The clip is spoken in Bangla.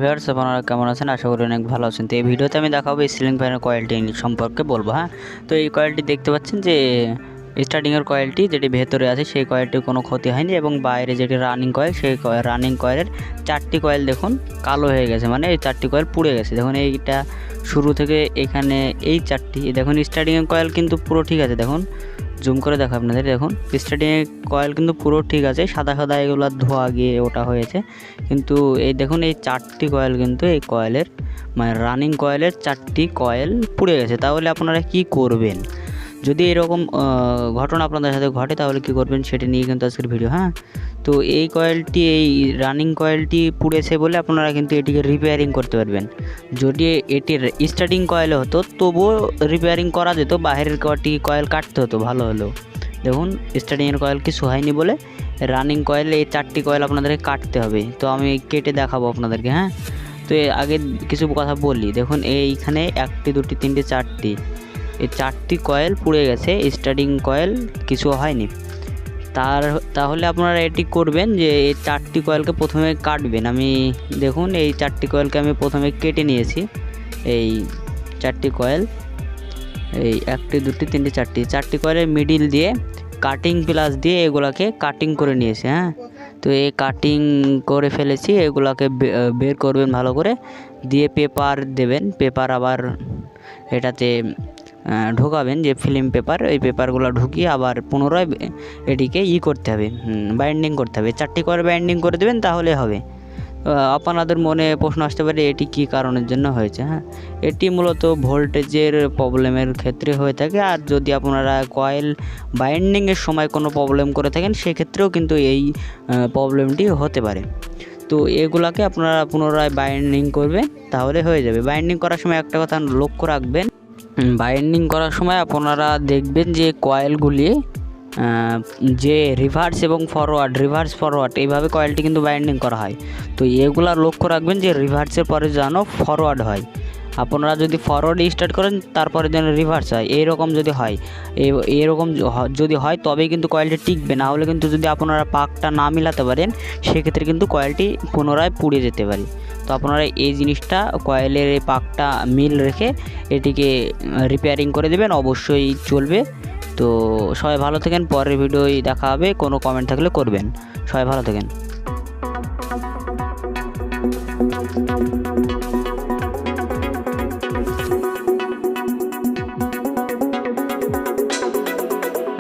ভিউয়ার্স, আপনারা কেমন আছেন? আশা করি অনেক ভালো আছেন। তো এই ভিডিওতে আমি দেখাবো এই সিলিং ফ্যানের কয়েলটি সম্পর্কে বলবো। হ্যাঁ, তো এই কয়েলটি দেখতে পাচ্ছেন যে স্টার্টিংয়ের কয়েলটি যেটি ভেতরে আছে সেই কয়েলটির কোনো ক্ষতি হয়নি, এবং বাইরে যেটি রানিং কয়েল সেই রানিং কয়েলের 4টি কয়েল দেখুন কালো হয়ে গেছে, মানে এই 4টি কয়েল পুড়ে গেছে। দেখুন এইটা শুরু থেকে এখানে এই 4টি দেখুন স্টার্টিংয়ের কয়েল কিন্তু পুরো ঠিক আছে। দেখুন জুম করে দেখো আপনাদের, দেখুন স্টার্টিংয়ের কয়েল কিন্তু পুরো ঠিক আছে, সাদা সাদা এগুলো ধোয়া গিয়ে ওটা হয়েছে। কিন্তু এই দেখুন এই 4টি কয়েল কিন্তু এই কয়েলের মানে রানিং কয়েলের 4টি কয়েল পুড়ে গেছে। তাহলে আপনারা কি করবেন যদি এরকম ঘটনা আপনাদের সাথে ঘটে? তাহলে কি করবেন সেটা নিয়ে কিন্তু আজকের ভিডিও। হ্যাঁ, তো এই কয়েলটি, এই রানিং কয়েলটি পুড়েছে বলে আপনারা কিন্তু এটিকে রিপেয়ারিং করতে পারবেন। যদি এটির স্টার্টিং কয়েলে হতো তবুও রিপেয়ারিং করা যেত, বাইরের কয়েলটি কয়েল কাটতে হতো ভালো হলেও। দেখুন স্টার্টিংয়ের কয়েল কিছু হয়নি বলে রানিং কয়েল এই 4টি কয়েল আপনাদেরকে কাটতে হবে। তো আমি কেটে দেখাবো আপনাদেরকে। হ্যাঁ, তো আগে কিছু কথা বলি। দেখুন এইখানে 1টি 2টি 3টি 4টি, এই 4টি কয়েল পুড়ে গেছে, স্টার্টিং কয়েল কিছু হয়নি। তাহলে আপনারা এটি করবেন যে এই 4টি কয়েলকে প্রথমে কাটবেন। আমি দেখুন এই 4টি কয়েলকে আমি প্রথমে কেটে নিয়েছি। এই 4টি কয়েল, এই 1টি 2টি 3টি 4টি কয়েলের মিডিল দিয়ে কাটিং প্লাস দিয়ে এগুলাকে কাটিং করে নিয়েছি। হ্যাঁ, তো এই কাটিং করে ফেলেছি, এগুলাকে বের করবেন ভালো করে, দিয়ে পেপার দেবেন। পেপার আবার এটাতে ঢোকাবেন, যে ফিল্ম পেপার, এই পেপারগুলো ঢুকিয়ে আবার পুনরায় এটিকে করতে হবে, বাইন্ডিং করতে হবে। 4টি কয়েল বাইন্ডিং করে দেবেন, তাহলে হবে। আপনাদের মনে প্রশ্ন আসতে পারে এটি কী কারণের জন্য হয়েছে। হ্যাঁ, এটি মূলত ভোল্টেজের প্রবলেমের ক্ষেত্রে হয়ে থাকে। আর যদি আপনারা কয়েল বাইন্ডিংয়ের সময় কোনো প্রবলেম করে থাকেন সেক্ষেত্রেও কিন্তু এই প্রবলেমটি হতে পারে। তো এগুলাকে আপনারা পুনরায় বাইন্ডিং করবেন, তাহলে হয়ে যাবে। বাইন্ডিং করার সময় একটা কথা লক্ষ্য রাখবেন, বাইন্ডিং করার সময় আপনারা দেখবেন যে কয়েলগুলি যে রিভার্স এবং ফরওয়ার্ড এইভাবে কয়েলটি কিন্তু বাইন্ডিং করা হয়। তো এগুলা লক্ষ্য রাখবেন যে রিভার্সের পরে যেন ফরওয়ার্ড হয়। আপনারা যদি ফরওয়ার্ডে স্টার্ট করেন তারপরে যেন রিভার্স হয়, এরকম যদি হয়, এরকম যদি হয় তবেই কিন্তু কয়েলটি টিকবে। না হলে কিন্তু যদি আপনারা পাকটা না মিলাতে পারেন সেক্ষেত্রে কিন্তু কয়েলটি পুনরায় পুড়ে যেতে পারে। তো আপনারা এই জিনিসটা, কয়েলের এই পাকটা মিল রেখে এটিকে রিপেয়ারিং করে দেবেন, অবশ্যই চলবে। তো সবাই ভালো থাকেন, পরের ভিডিওয় দেখা হবে। কোনো কমেন্ট থাকলে করবেন। সবাই ভালো থাকেন।